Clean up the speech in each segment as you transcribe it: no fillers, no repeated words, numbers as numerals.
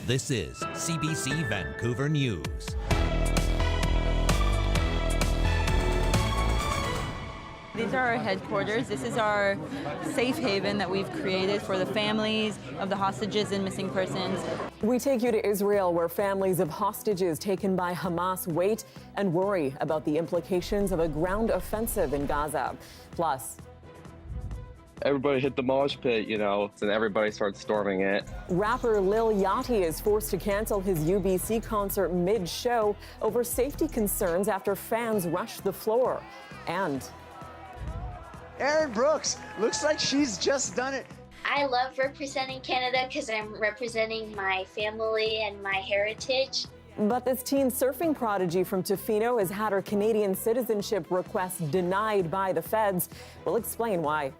This is CBC Vancouver News. These are our headquarters. This is our safe haven that we've created for the families of the hostages and missing persons. We take you to Israel, where families of hostages taken by Hamas wait and worry about the implications of a ground offensive in Gaza. Plus, everybody hit the mosh pit, and everybody starts storming it. Rapper Lil Yti is forced to cancel his UBC concert mid-show over safety concerns after fans rushed the floor. And Aaron Brooks, looks like she's just done it. I love representing Canada because I'm representing my family and my heritage. But this teen surfing prodigy from Tofino has had her Canadian citizenship request denied by the feds. We'll explain why.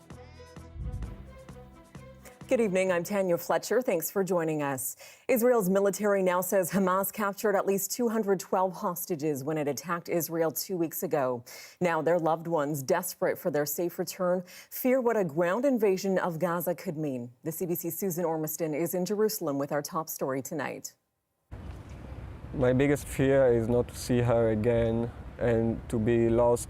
Good evening, I'm Tanya Fletcher. Thanks for joining us. Israel's military now says Hamas captured at least 212 hostages when it attacked Israel 2 weeks ago. Now their loved ones, desperate for their safe return, fear what a ground invasion of Gaza could mean. The CBC's Susan Ormiston is in Jerusalem with our top story tonight. My biggest fear is not to see her again and to be lost.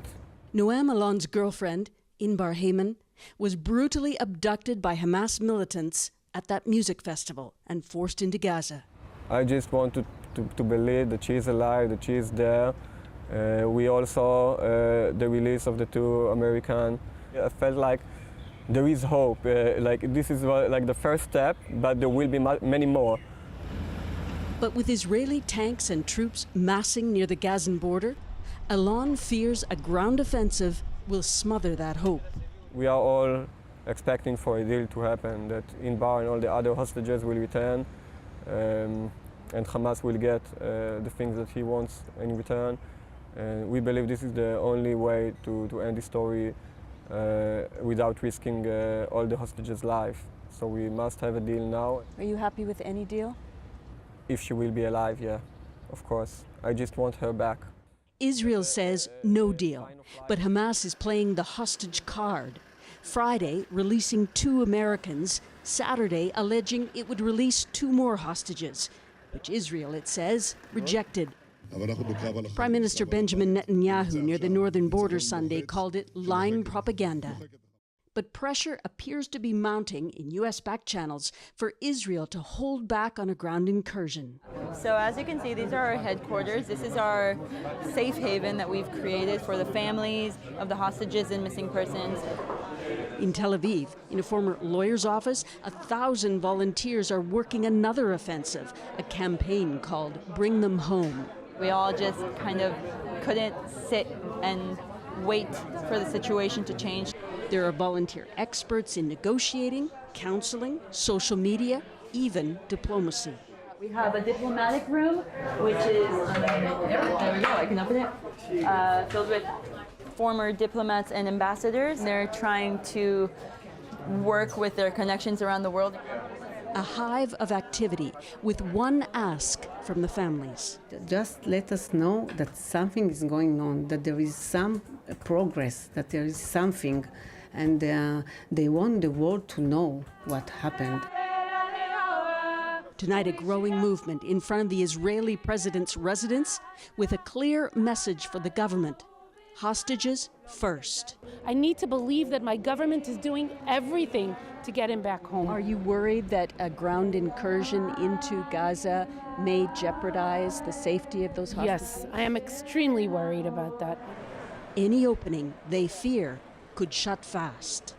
Noam Alon's girlfriend, Inbar Heyman, was brutally abducted by Hamas militants at that music festival and forced into Gaza. I just want to believe that she is alive, that she is there. We all saw the release of the two Americans. I felt like there is hope. This is like the first step, but there will be many more. But with Israeli tanks and troops massing near the Gazan border, Alon fears a ground offensive will smother that hope. We are all expecting for a deal to happen, that Inbar and all the other hostages will return, and Hamas will get the things that he wants in return. And we believe this is the only way to end the story without risking all the hostages' life. So we must have a deal now. Are you happy with any deal? If she will be alive, yeah, of course. I just want her back. Israel says no deal, but Hamas is playing the hostage card. Friday, releasing 2 Americans. Saturday, alleging it would release 2 more hostages, which Israel, it says, rejected. Prime Minister Benjamin Netanyahu near the northern border Sunday called it lying propaganda. But pressure appears to be mounting in U.S. back channels for Israel to hold back on a ground incursion. So as you can see, these are our headquarters. This is our safe haven that we've created for the families of the hostages and missing persons. In Tel Aviv, in a former lawyer's office, 1,000 volunteers are working another offensive, a campaign called Bring Them Home. We all just kind of couldn't sit and wait for the situation to change. There are volunteer experts in negotiating, counseling, social media, even diplomacy. We have a diplomatic room, which is, there we go, I can open it, filled with former diplomats and ambassadors. They're trying to work with their connections around the world. A hive of activity with one ask from the families. Just let us know that something is going on, that there is some progress, that there is something, and they want the world to know what happened. Tonight, a growing movement in front of the Israeli president's residence with a clear message for the government. Hostages first. I need to believe that my government is doing everything to get him back home. Are you worried that a ground incursion into Gaza may jeopardize the safety of those hostages? Yes, I am extremely worried about that. Any opening, they fear, could shut fast.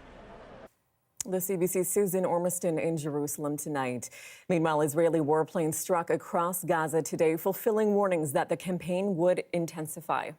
The CBC's Susan Ormiston in Jerusalem tonight. Meanwhile, Israeli warplanes struck across Gaza today, fulfilling warnings that the campaign would intensify.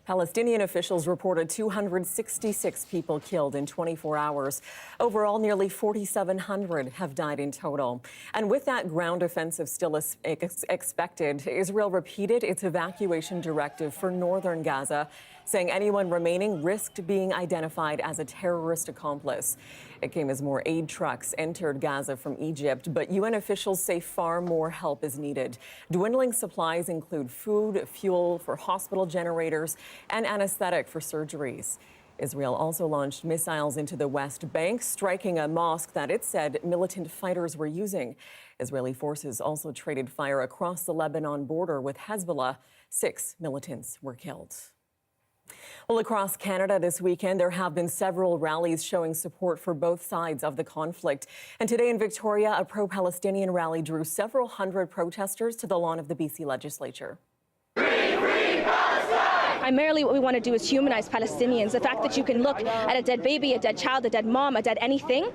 Palestinian officials reported 266 people killed in 24 hours. Overall, nearly 4,700 have died in total. And with that ground offensive still expected, Israel repeated its evacuation directive for northern Gaza, saying anyone remaining risked being identified as a terrorist accomplice. It came as more aid trucks entered Gaza from Egypt, but UN officials say far more help is needed. Dwindling supplies include food, fuel for hospital generators, and anesthetic for surgeries. Israel also launched missiles into the West Bank, striking a mosque that it said militant fighters were using. Israeli forces also traded fire across the Lebanon border with Hezbollah. 6 militants were killed. Well, across Canada this weekend, there have been several rallies showing support for both sides of the conflict. And today in Victoria, a pro-Palestinian rally drew several hundred protesters to the lawn of the BC legislature. Primarily what we want to do is humanize Palestinians. The fact that you can look at a dead baby, a dead child, a dead mom, a dead anything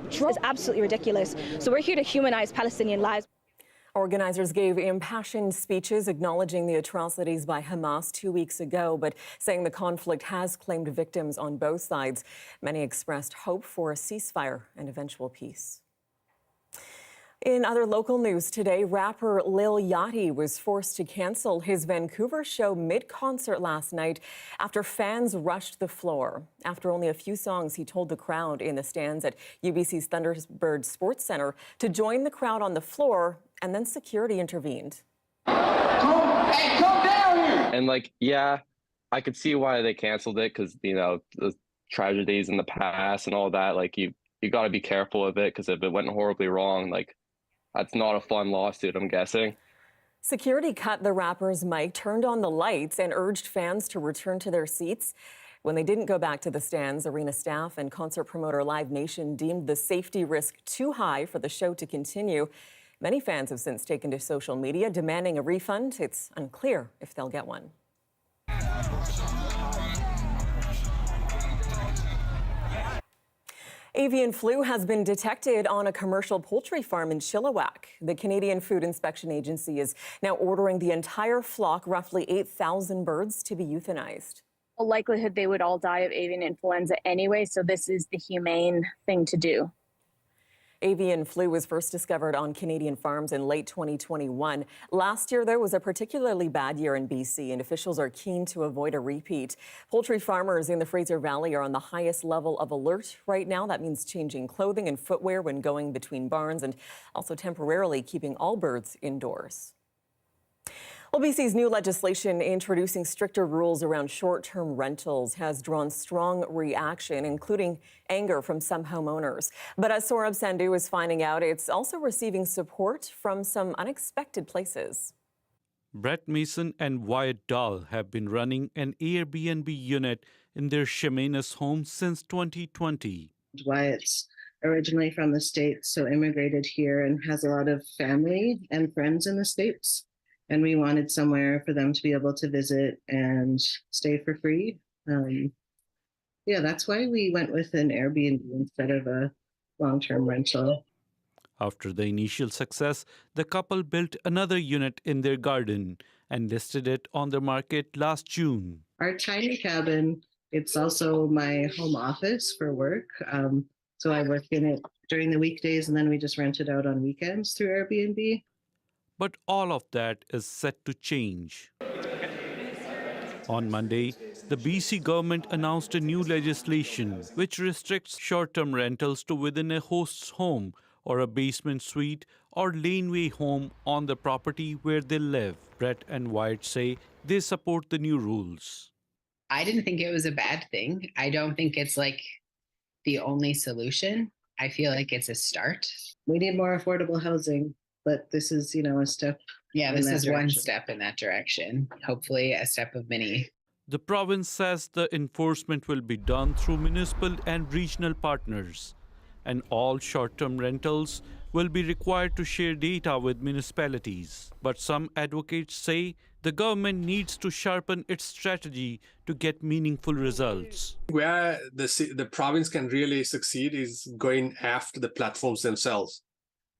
is absolutely ridiculous. So we're here to humanize Palestinian lives. Organizers gave impassioned speeches acknowledging the atrocities by Hamas 2 weeks ago, but saying the conflict has claimed victims on both sides. Many expressed hope for a ceasefire and eventual peace. In other local news today, rapper Lil Yti was forced to cancel his Vancouver show mid-concert last night after fans rushed the floor. After only a few songs, he told the crowd in the stands at UBC's Thunderbird Sports Centre to join the crowd on the floor, and then security intervened. Come down here! And yeah, I could see why they canceled it because, the tragedies in the past and all that, you got to be careful of it because if it went horribly wrong, that's not a fun lawsuit, I'm guessing. Security cut the rapper's mic, turned on the lights, and urged fans to return to their seats. When they didn't go back to the stands, arena staff and concert promoter Live Nation deemed the safety risk too high for the show to continue. Many fans have since taken to social media demanding a refund. It's unclear if they'll get one. Avian flu has been detected on a commercial poultry farm in Chilliwack. The Canadian Food Inspection Agency is now ordering the entire flock, roughly 8,000 birds, to be euthanized. A likelihood they would all die of avian influenza anyway, so this is the humane thing to do. Avian flu was first discovered on Canadian farms in late 2021. Last year, there was a particularly bad year in BC, and officials are keen to avoid a repeat. Poultry farmers in the Fraser Valley are on the highest level of alert right now. That means changing clothing and footwear when going between barns and also temporarily keeping all birds indoors. Well, BC's new legislation introducing stricter rules around short-term rentals has drawn strong reaction, including anger from some homeowners. But as Saurabh Sandhu is finding out, it's also receiving support from some unexpected places. Brett Mason and Wyatt Dahl have been running an Airbnb unit in their Chemainus home since 2020. Wyatt's originally from the States, so immigrated here and has a lot of family and friends in the States. And we wanted somewhere for them to be able to visit and stay for free. That's why we went with an Airbnb instead of a long-term rental. After the initial success, the couple built another unit in their garden and listed it on the market last June. Our tiny cabin, it's also my home office for work. So I work in it during the weekdays, and then we just rent it out on weekends through Airbnb. But all of that is set to change. On Monday, the BC government announced a new legislation which restricts short-term rentals to within a host's home or a basement suite or laneway home on the property where they live. Brett and Wyatt say they support the new rules. I didn't think it was a bad thing. I don't think it's the only solution. I feel like it's a start. We need more affordable housing. But this is, a step. Yeah, this is one step in that direction. Hopefully a step of many. The province says the enforcement will be done through municipal and regional partners. And all short-term rentals will be required to share data with municipalities. But some advocates say the government needs to sharpen its strategy to get meaningful results. Where the province can really succeed is going after the platforms themselves.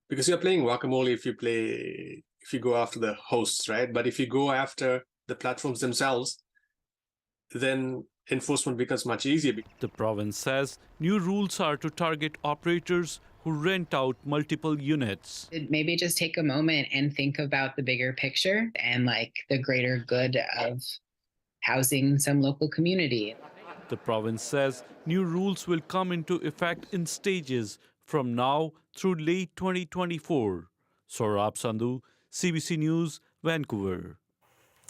Because you're playing whack-a-mole if you go after the hosts, right? But if you go after the platforms themselves, then enforcement becomes much easier. The province says new rules are to target operators who rent out multiple units. Maybe just take a moment and think about the bigger picture and the greater good of housing some local community. The province says new rules will come into effect in stages from now through late 2024. Saurabh Sandhu, CBC News, Vancouver.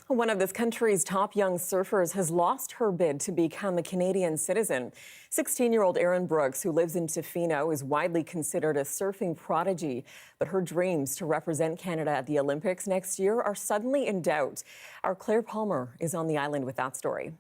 One of this country's top young surfers has lost her bid to become a Canadian citizen. 16-year-old Aven Brooks, who lives in Tofino, is widely considered a surfing prodigy. But her dreams to represent Canada at the Olympics next year are suddenly in doubt. Our Claire Palmer is on the island with that story.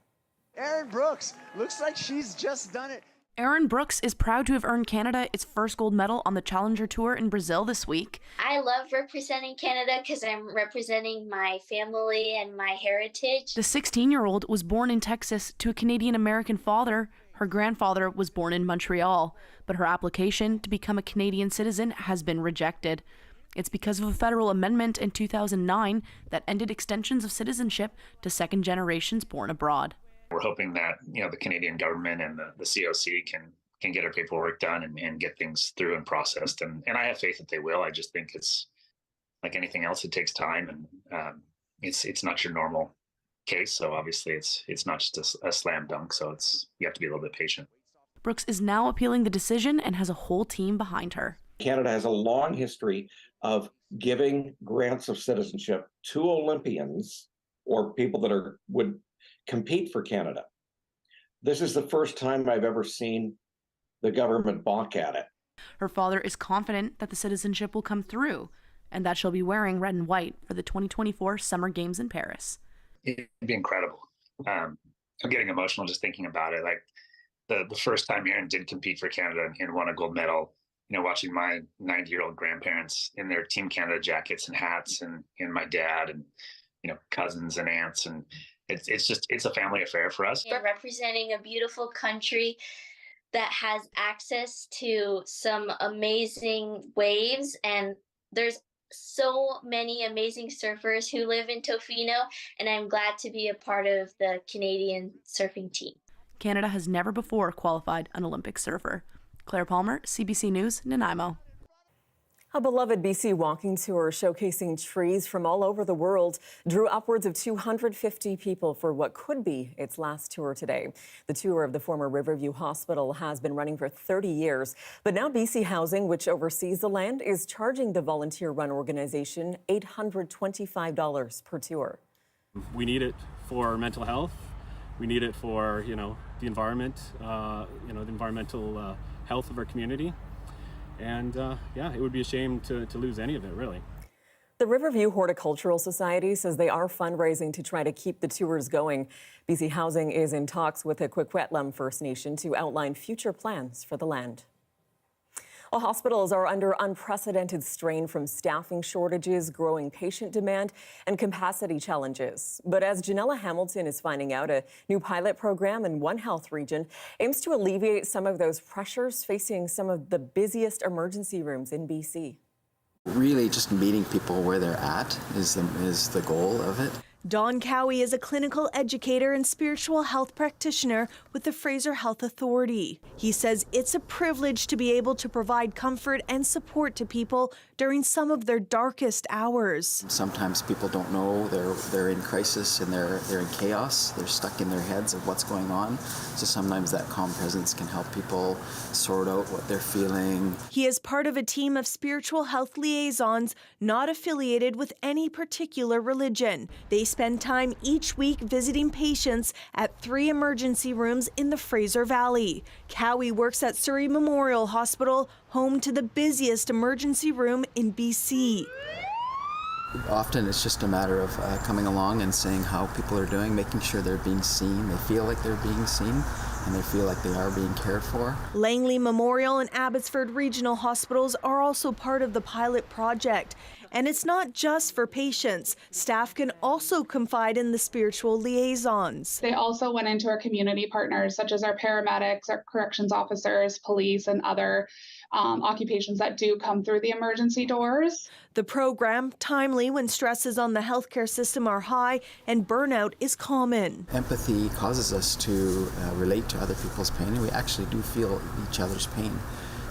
Aven Brooks, looks like she's just done it. Aven Brooks is proud to have earned Canada its first gold medal on the Challenger Tour in Brazil this week. I love representing Canada because I'm representing my family and my heritage. The 16-year-old was born in Texas to a Canadian-American father. Her grandfather was born in Montreal, but her application to become a Canadian citizen has been rejected. It's because of a federal amendment in 2009 that ended extensions of citizenship to second generations born abroad. We're hoping that the Canadian government and the COC can get our paperwork done and get things through and processed. And I have faith that they will. I just think it's like anything else; it takes time, and it's not your normal case. So obviously, it's not just a slam dunk. So you have to be a little bit patient. Brooks is now appealing the decision and has a whole team behind her. Canada has a long history of giving grants of citizenship to Olympians or people that would compete for Canada. This is the first time I've ever seen the government balk at it. Her father is confident that the citizenship will come through and that she'll be wearing red and white for the 2024 Summer Games in Paris. It'd be incredible. I'm getting emotional just thinking about it. Like the first time Aven did compete for Canada and won a gold medal, watching my 90-year-old grandparents in their Team Canada jackets and hats and my dad and, cousins and aunts, and it's a family affair for us. We're representing a beautiful country that has access to some amazing waves, and there's so many amazing surfers who live in Tofino, and I'm glad to be a part of the Canadian surfing team. Canada has never before qualified an Olympic surfer. Claire Palmer, CBC News, Nanaimo. A beloved BC walking tour showcasing trees from all over the world drew upwards of 250 people for what could be its last tour today. The tour of the former Riverview Hospital has been running for 30 years, but now BC Housing, which oversees the land, is charging the volunteer-run organization $825 per tour. We need it for mental health. We need it for, the environment, the environmental health of our community. And it would be a shame to lose any of it, really. The Riverview Horticultural Society says they are fundraising to try to keep the tours going. BC Housing is in talks with the Kwikwetlem First Nation to outline future plans for the land. Well, hospitals are under unprecedented strain from staffing shortages, growing patient demand, and capacity challenges. But as Janella Hamilton is finding out, a new pilot program in one health region aims to alleviate some of those pressures facing some of the busiest emergency rooms in BC. Really just meeting people where they're at is the goal of it. Don Cowie is a clinical educator and spiritual health practitioner with the Fraser Health Authority. He says it's a privilege to be able to provide comfort and support to people during some of their darkest hours. Sometimes people don't know they're in crisis and they're in chaos. They're stuck in their heads of what's going on. So sometimes that calm presence can help people sort out what they're feeling. He is part of a team of spiritual health liaisons not affiliated with any particular religion. They spend time each week visiting patients at 3 emergency rooms in the Fraser Valley. Cowie works at Surrey Memorial Hospital, home to the busiest emergency room in BC. Often it's just a matter of coming along and saying how people are doing, making sure they're being seen, they feel like they're being seen, and they feel like they are being cared for. Langley Memorial and Abbotsford Regional Hospitals are also part of the pilot project. And it's not just for patients. Staff can also confide in the spiritual liaisons. They also went into our community partners, such as our paramedics, our corrections officers, police, and other occupations that do come through the emergency doors. The program, timely when stresses on the healthcare system are high and burnout is common. Empathy causes us to relate to other people's pain, and we actually do feel each other's pain.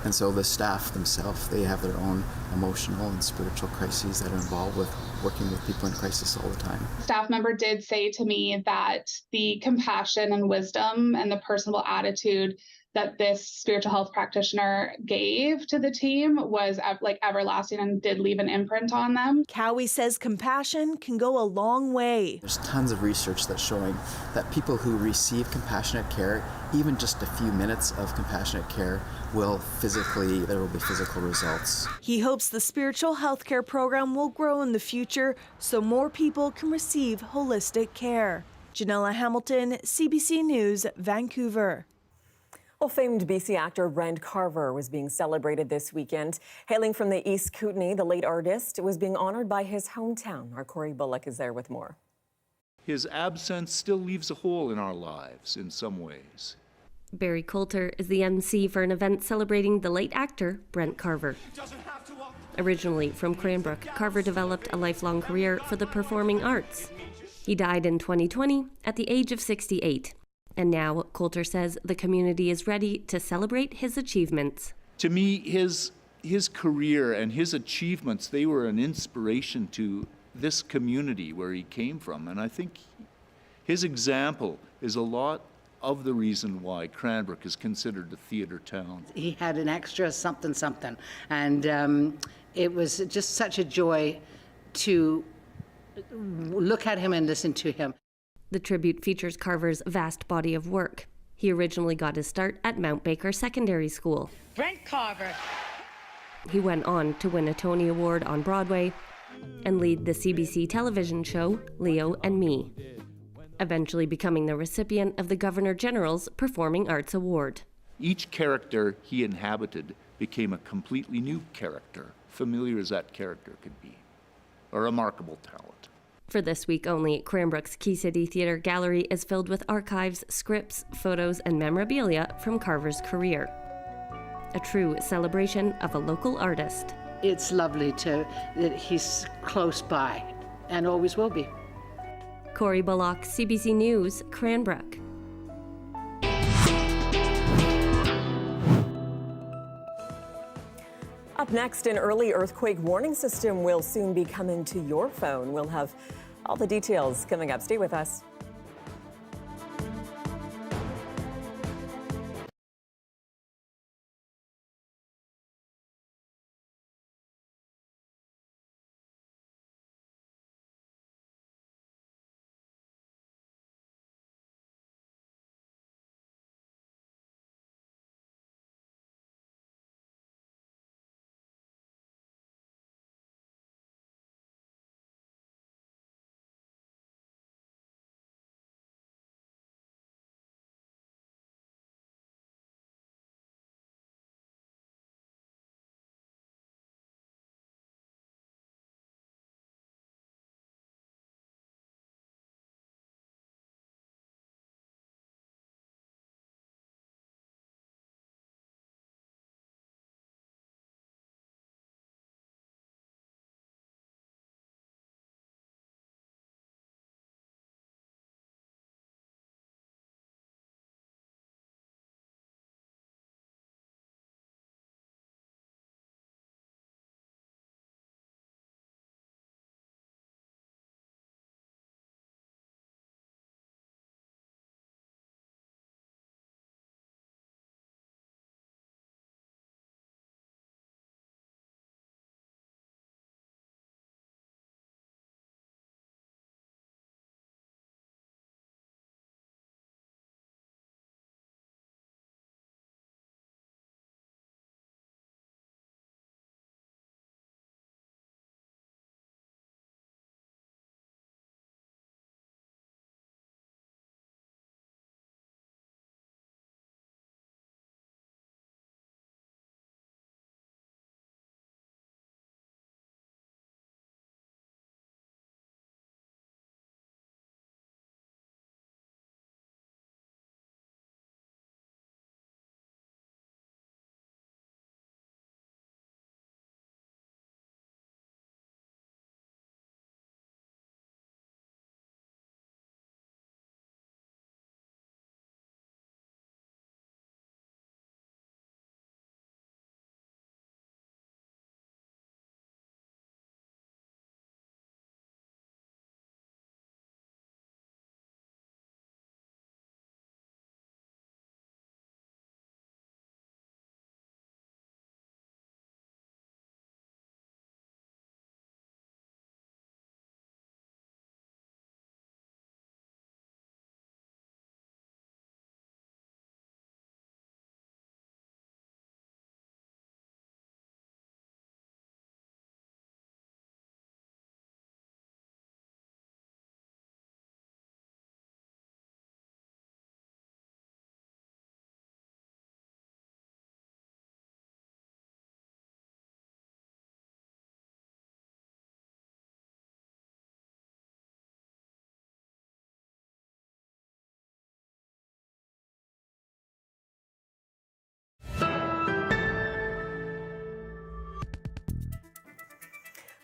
And so the staff themselves, they have their own emotional and spiritual crises that are involved with working with people in crisis all the time. A staff member did say to me that the compassion and wisdom and the personable attitude that this spiritual health practitioner gave to the team was like everlasting and did leave an imprint on them. Cowie says compassion can go a long way. There's tons of research that's showing that people who receive compassionate care, even just a few minutes of compassionate care, there will be physical results. He hopes the spiritual health care program will grow in the future so more people can receive holistic care. Janella Hamilton, CBC News, Vancouver. Well, famed BC actor Brent Carver was being celebrated this weekend. Hailing from the East Kootenay, the late artist was being honored by his hometown. Our Corey Bullock is there with more. His absence still leaves a hole in our lives in some ways. Barry Coulter is the MC for an event celebrating the late actor Brent Carver. Originally from Cranbrook, Carver developed a lifelong career for the performing arts. He died in 2020 at the age of 68. And now, Coulter says the community is ready to celebrate his achievements. To me, his career and his achievements, they were an inspiration to this community where he came from. And I think his example is a lot of the reason why Cranbrook is considered a theatre town. He had an extra something, and it was just such a joy to look at him and listen to him. The tribute features Carver's vast body of work. He originally got his start at Mount Baker Secondary School. Brent Carver. He went on to win a Tony Award on Broadway and lead the CBC television show Leo and Me, eventually becoming the recipient of the Governor General's Performing Arts Award. Each character he inhabited became a completely new character, familiar as that character could be. A remarkable talent. For this week only, Cranbrook's Key City Theatre Gallery is filled with archives, scripts, photos, and memorabilia from Carver's career. A true celebration of a local artist. It's lovely that he's close by and always will be. Corey Bullock, CBC News, Cranbrook. Up next, an early earthquake warning system will soon be coming to your phone. We'll have all the details coming up. Stay with us.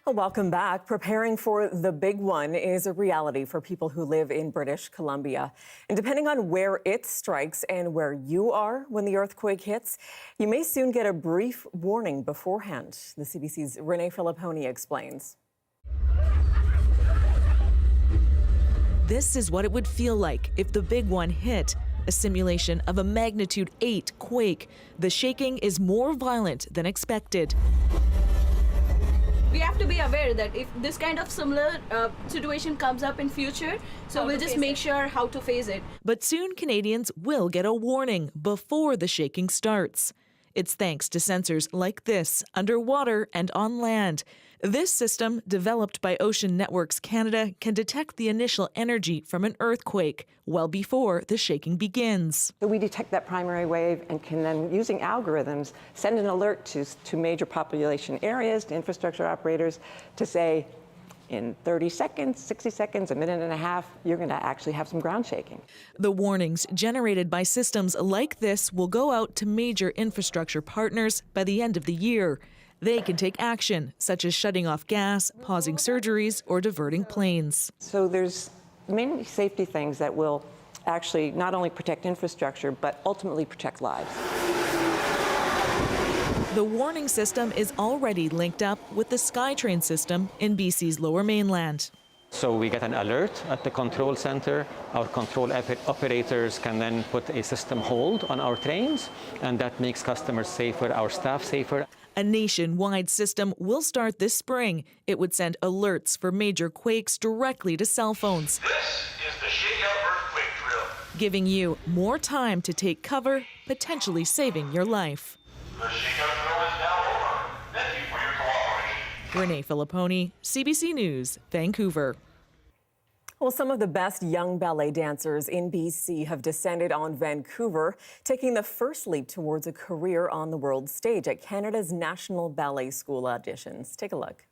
Well, welcome back. Preparing for the big one is a reality for people who live in British Columbia. And depending on where it strikes and where you are when the earthquake hits, you may soon get a brief warning beforehand. The CBC's Renee Filipponi explains. This is what it would feel like if the big one hit. A simulation of a magnitude 8 quake. The shaking is more violent than expected. We have to be aware that if this kind of similar situation comes up in future, so we'll just make sure how to face it. But soon Canadians will get a warning before the shaking starts. It's thanks to sensors like this, underwater and on land. This system, developed by Ocean Networks Canada, can detect the initial energy from an earthquake well before the shaking begins. So we detect that primary wave and can then, using algorithms, send an alert to major population areas, to infrastructure operators, to say, in 30 seconds, 60 seconds, a minute and a half, you're going to actually have some ground shaking. The warnings generated by systems like this will go out to major infrastructure partners by the end of the year. They can take action, such as shutting off gas, pausing surgeries, or diverting planes. So there's many safety things that will actually not only protect infrastructure, but ultimately protect lives. The warning system is already linked up with the SkyTrain system in BC's Lower Mainland. So we get an alert at the control center. Our control operators can then put a system hold on our trains, and that makes customers safer, our staff safer. A nationwide system will start this spring. It would send alerts for major quakes directly to cell phones. This is the Shakeout Earthquake Drill, giving you more time to take cover, potentially saving your life. The Shakeout Drill is now over. Thank you for your cooperation. Renee Filipponi, CBC News, Vancouver. Well, some of the best young ballet dancers in BC have descended on Vancouver, taking the first leap towards a career on the world stage at Canada's National Ballet School auditions. Take a look.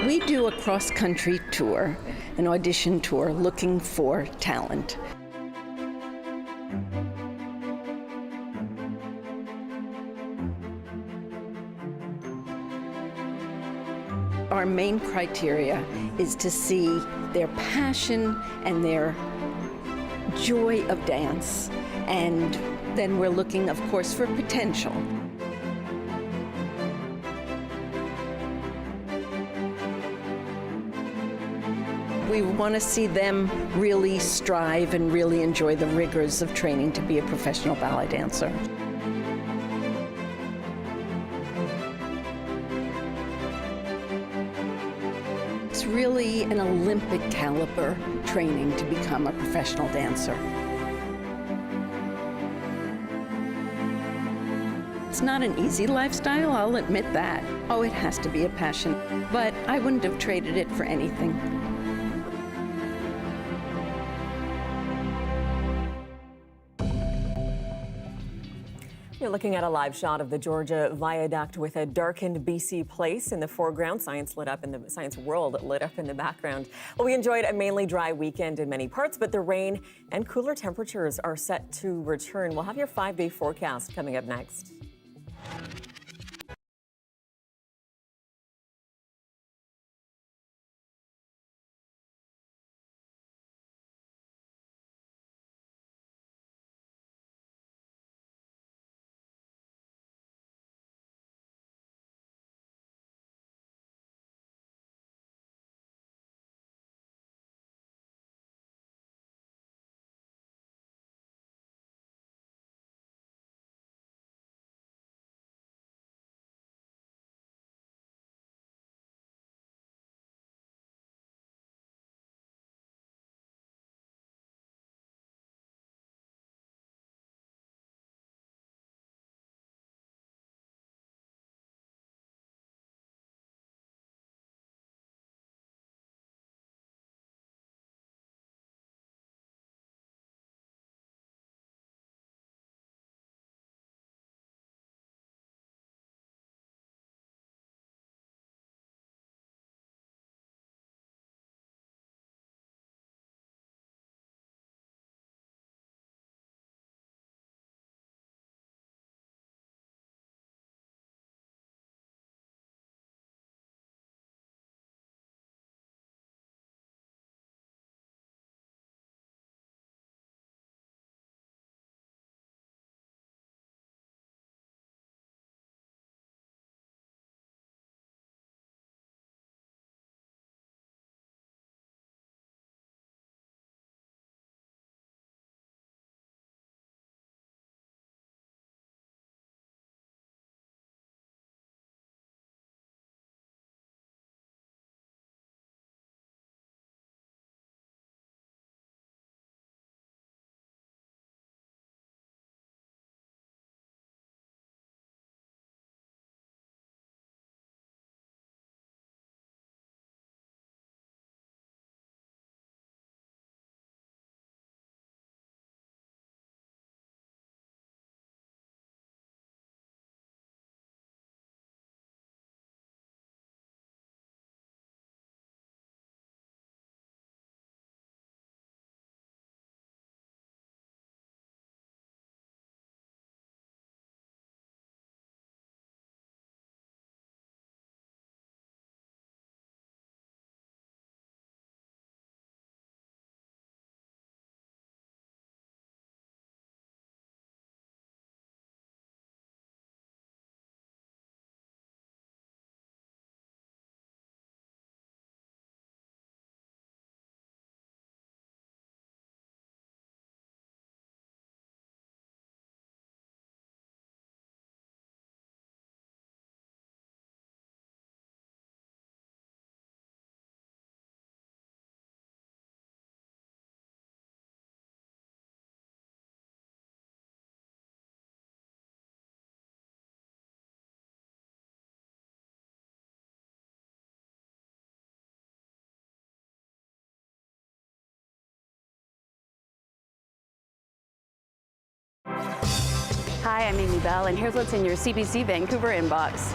We do a cross-country tour, an audition tour, looking for talent. Our main criteria is to see their passion and their joy of dance. And then we're looking, of course, for potential. We want to see them really strive and really enjoy the rigors of training to be a professional ballet dancer. It's really an Olympic caliber training to become a professional dancer. It's not an easy lifestyle, I'll admit that. Oh, it has to be a passion, but I wouldn't have traded it for anything. You're looking at a live shot of the Georgia Viaduct with a darkened BC Place in the foreground. Science World lit up in the background. Well, we enjoyed a mainly dry weekend in many parts, but the rain and cooler temperatures are set to return. We'll have your 5-day forecast coming up next. Hi, I'm Amy Bell, and here's what's in your CBC Vancouver inbox.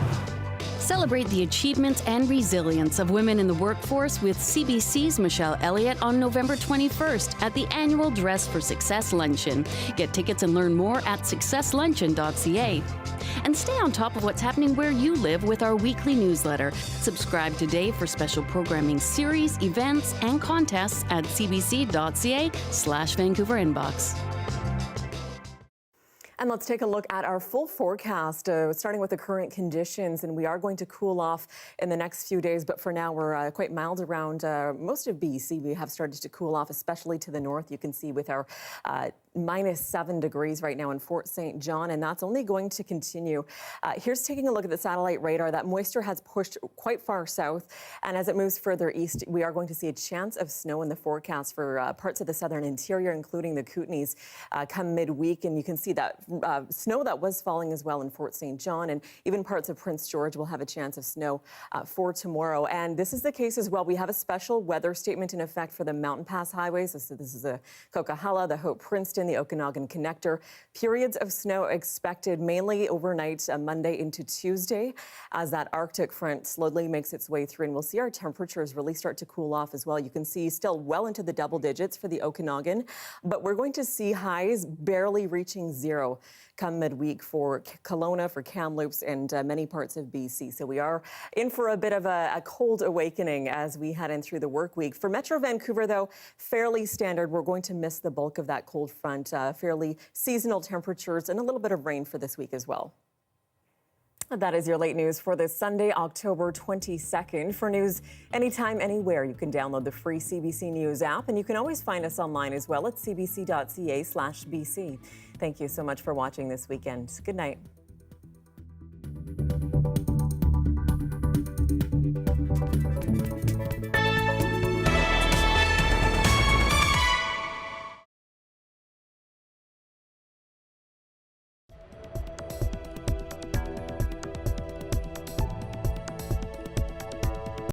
Celebrate the achievement and resilience of women in the workforce with CBC's Michelle Elliott on November 21st at the annual Dress for Success Luncheon. Get tickets and learn more at successluncheon.ca. And stay on top of what's happening where you live with our weekly newsletter. Subscribe today for special programming series, events, and contests at cbc.ca/Vancouver Inbox. And let's take a look at our full forecast, starting with the current conditions. And we are going to cool off in the next few days, but for now we're quite mild around most of BC. We have started to cool off, especially to the north. You can see with our -7 degrees right now in Fort St. John, and that's only going to continue. Here's taking a look at the satellite radar. That moisture has pushed quite far south, and as it moves further east, we are going to see a chance of snow in the forecast for parts of the southern interior, including the Kootenays, come midweek. And you can see that snow that was falling as well in Fort St. John, and even parts of Prince George will have a chance of snow for tomorrow. And this is the case as well. We have a special weather statement in effect for the Mountain Pass highways. So this is the Coquihalla, the Hope-Princeton, the Okanagan Connector. Periods of snow expected mainly overnight Monday into Tuesday as that Arctic front slowly makes its way through. And we'll see our temperatures really start to cool off as well. You can see still well into the double digits for the Okanagan, but we're going to see highs barely reaching 0 come midweek for Kelowna, for Kamloops, and many parts of BC. So we are in for a bit of a cold awakening as we head in through the work week. For Metro Vancouver, though, fairly standard. We're going to miss the bulk of that cold front, fairly seasonal temperatures, and a little bit of rain for this week as well. That is your late news for this Sunday, October 22nd. For news anytime, anywhere, you can download the free CBC News app, and you can always find us online as well at cbc.ca/BC. Thank you so much for watching this weekend. Good night.